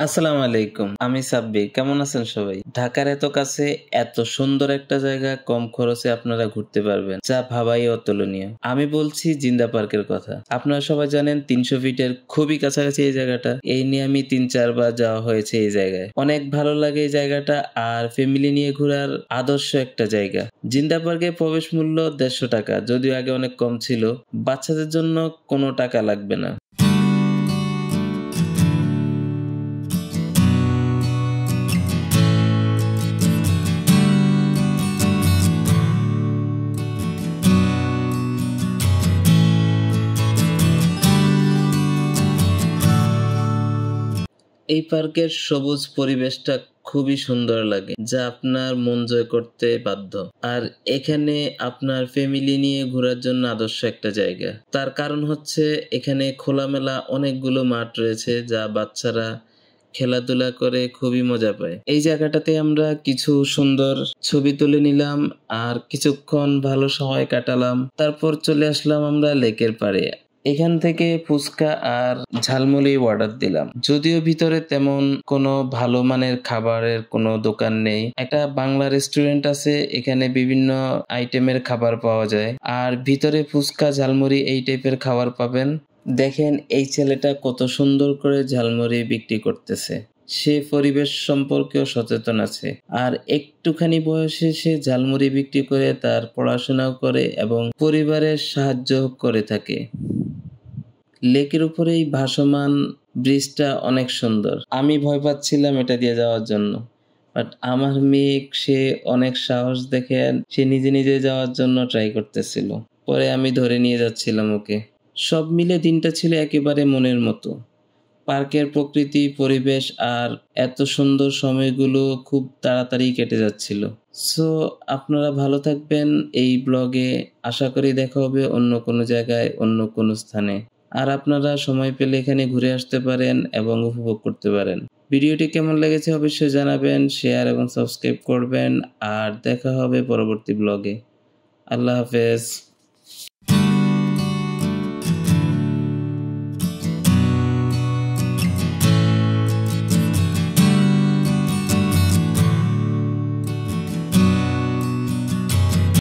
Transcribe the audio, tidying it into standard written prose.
আসসালামু আলাইকুম। আমি সাব্বির। কেমন আছেন সবাই? ঢাকার এত কাছে এত সুন্দর একটা জায়গা কম খরচে আপনারা ঘুরতে পারবেন, যা ভাবাই অতুলনীয়। আমি বলছি জিন্দা পার্কের কথা। আপনারা সবাই জানেন ৩০০ ফিটের খুবই কাছাকাছি এই জায়গাটা। এই নিয়ে আমি ৩-৪ বার যাওয়া হয়েছে এই জায়গায়। অনেক ভালো লাগে এই জায়গাটা আর ফ্যামিলি নিয়ে ঘোরার আদর্শ একটা জায়গা। জিন্দা পার্কের প্রবেশ মূল্য ৳১৫০ যদিও আগে অনেক কম ছিল। বাচ্চাদের জন্য কোনো টাকা লাগবে না। এই পার্কের সবুজ পরিবেশটা খুবই সুন্দর লাগে, যা আপনার মন জয় করতে বাধ্য। আর এখানে আপনার ফ্যামিলি নিয়ে ঘোরার জন্য আদর্শ একটা জায়গা। তার কারণ হচ্ছে এখানে খোলামেলা অনেকগুলো মাঠ রয়েছে, যা বাচ্চারা খেলাধুলা করে খুবই মজা পায়। এই জায়গাটাতে আমরা কিছু সুন্দর ছবি তুলে নিলাম আর কিছুক্ষণ ভালো সময় কাটালাম। তারপর চলে আসলাম আমরা লেকের পাড়ে। এখান থেকে ফুচকা আর ঝালমুড়ি অর্ডার দিলাম। যদিও ভিতরে তেমন কোনো ভালো মানের খাবারের কোনো দোকান নেই। একটা বাংলা রেস্টুরেন্ট আছে, এখানে বিভিন্ন আইটেমের খাবার পাওয়া যায়। আর ভিতরে ফুচকা ঝালমুড়ি এই টাইপের খাবার পাবেন। দেখেন এই ছেলেটা কত সুন্দর করে ঝালমুড়ি বিক্রি করতেছে। সে পরিবেশ সম্পর্কেও সচেতন আছে। আর একটুখানি বয়সে সে ঝালমুড়ি বিক্রি করে তার পড়াশোনাও করে এবং পরিবারের সাহায্য করে থাকে। লেকের উপরে এই ভাসমান ব্রিজটা অনেক সুন্দর। আমি ভয় পাচ্ছিলাম এটা দিয়ে যাওয়ার জন্য, বাট আমার মেয়ে সে অনেক সাহস দেখে সে নিজে নিজে যাওয়ার জন্য ট্রাই করতেছিল। পরে আমি ধরে নিয়ে যাচ্ছিলাম ওকে। সব মিলে দিনটা ছিল একেবারে মনের মতো। পার্কের প্রকৃতি, পরিবেশ আর এত সুন্দর সময়গুলো খুব তাড়াতাড়ি কেটে যাচ্ছিল। সো আপনারা ভালো থাকবেন এই ব্লগে। আশা করি দেখা হবে অন্য কোনো জায়গায়, অন্য কোনো স্থানে। আর আপনারা সময় পেলে এখানে ঘুরে আসতে পারেন এবং উপভোগ করতে পারেন। ভিডিওটি কেমন লেগেছে অবশ্যই জানাবেন, শেয়ার এবং সাবস্ক্রাইব করবেন। আর দেখা হবে পরবর্তী ব্লগে। আল্লাহ হাফেজ।